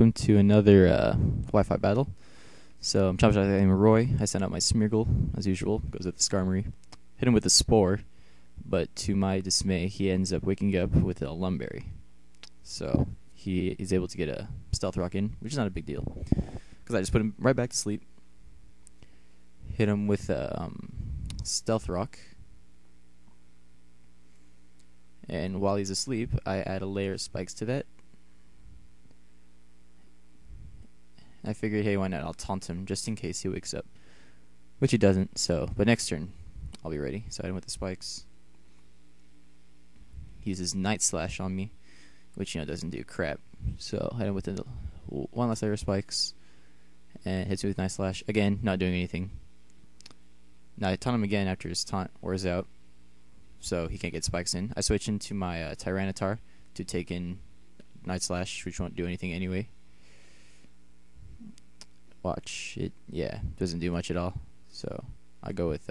welcome to another Wi-Fi battle. So I'm Chop Shot named Roy. I sent out my Smeargle, as usual, goes with the Skarmory. Hit him with a Spore, but to my dismay, he ends up waking up with a Lumberry. So he is able to get a Stealth Rock in, which is not a big deal, because I just put him right back to sleep. Hit him with a Stealth Rock. And while he's asleep, I add a layer of spikes to that. I figured, hey, why not? I'll taunt him just in case he wakes up. Which he doesn't, so. But next turn, I'll be ready. So I hit him with the spikes. He uses Night Slash on me, which, doesn't do crap. So I hit him with one last layer of spikes. And hits me with Night Slash. Again, not doing anything. Now I taunt him again after his taunt wears out, so he can't get spikes in. I switch into my Tyranitar to take in Night Slash, which won't do anything anyway. Watch it, yeah, doesn't do much at all. So I go with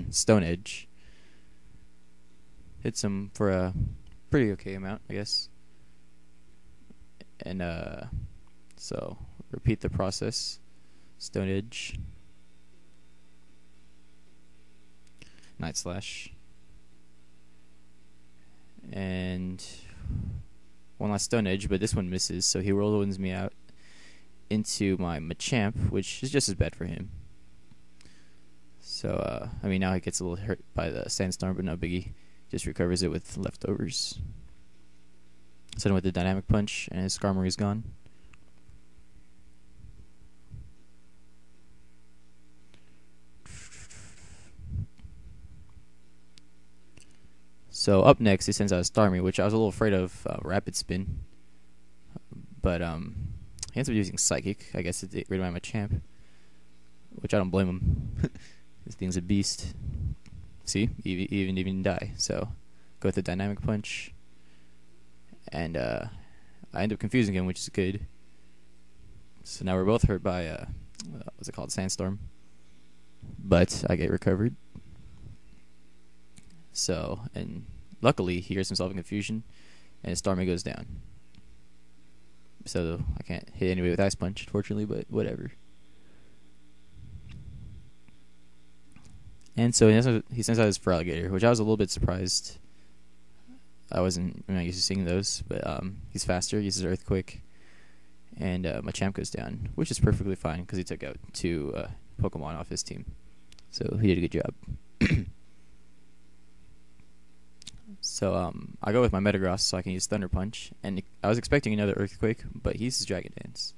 Stone Edge. Hits him for a pretty okay amount, I guess. And so repeat the process. Stone Edge, Night Slash, and one last Stone Edge, but this one misses, so he whirlwinds me out into my Machamp, which is just as bad for him. So, now he gets a little hurt by the Sandstorm, but no biggie. Just recovers it with leftovers. Send him with the Dynamic Punch, and his Skarmory is gone. So up next, he sends out a Starmie, which I was a little afraid of Rapid Spin. But he ends up using Psychic, I guess, to get rid of my Machamp, which I don't blame him. This thing's a beast. See? He even didn't die. So go with the Dynamic Punch. And I end up confusing him, which is good. So now we're both hurt by, what's it called? Sandstorm. But I get recovered. So, and luckily, he hears himself in confusion, and his Starmie goes down. So, I can't hit anybody with Ice Punch, unfortunately, but whatever. And so, he sends out his Feraligatr, which I was a little bit surprised. I'm not used to seeing those, but he's faster, uses Earthquake, and Machamp goes down, which is perfectly fine, because he took out 2 Pokemon off his team. So, he did a good job. So I go with my Metagross so I can use Thunder Punch, and I was expecting another Earthquake, but he uses Dragon Dance,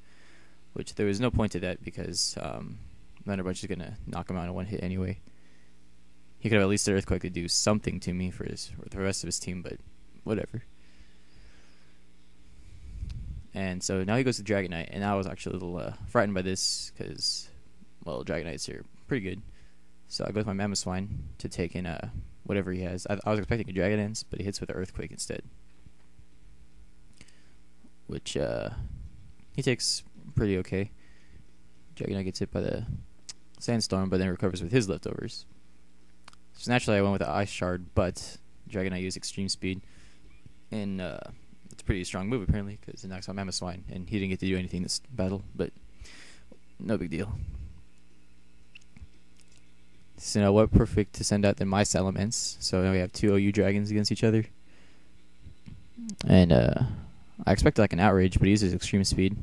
which there was no point to that because Thunder Punch is gonna knock him out in one hit anyway. He could have at least an Earthquake to do something to me for the rest of his team, but whatever. And so now he goes to Dragonite, and I was actually a little frightened by this because, well, Dragonites are pretty good. So I go with my Mamoswine to take in whatever he has. I was expecting a Dragon Dance, but he hits with an Earthquake instead. Which he takes pretty okay. Dragonite gets hit by the Sandstorm, but then recovers with his leftovers. So naturally I went with the Ice Shard, but Dragonite used Extreme Speed. And it's a pretty strong move apparently, because it knocks out Mamoswine, and he didn't get to do anything this battle, but no big deal. So now what perfect to send out than my Salamence. So now we have 2 OU Dragons against each other. And I expected like an Outrage, but he uses Extreme Speed,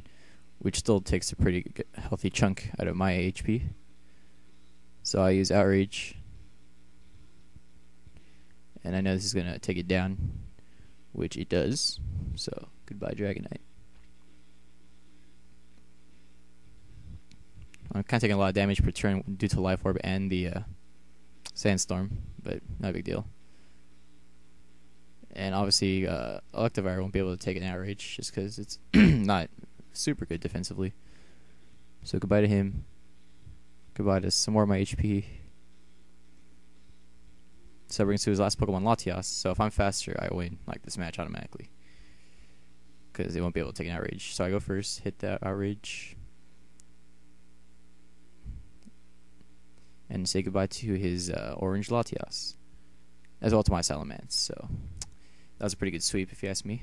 which still takes a pretty healthy chunk out of my HP. So I use Outrage. And I know this is going to take it down, which it does. So goodbye Dragonite. I'm kind of taking a lot of damage per turn due to Life Orb and the Sandstorm, but not a big deal. And obviously, Electivire won't be able to take an Outrage just because it's not super good defensively. So goodbye to him. Goodbye to some more of my HP. So that brings to his last Pokemon, Latias. So if I'm faster, I win like this match automatically, because they won't be able to take an Outrage. So I go first, hit that Outrage, and say goodbye to his orange Latias, as well to my Salamence. So that was a pretty good sweep, if you ask me.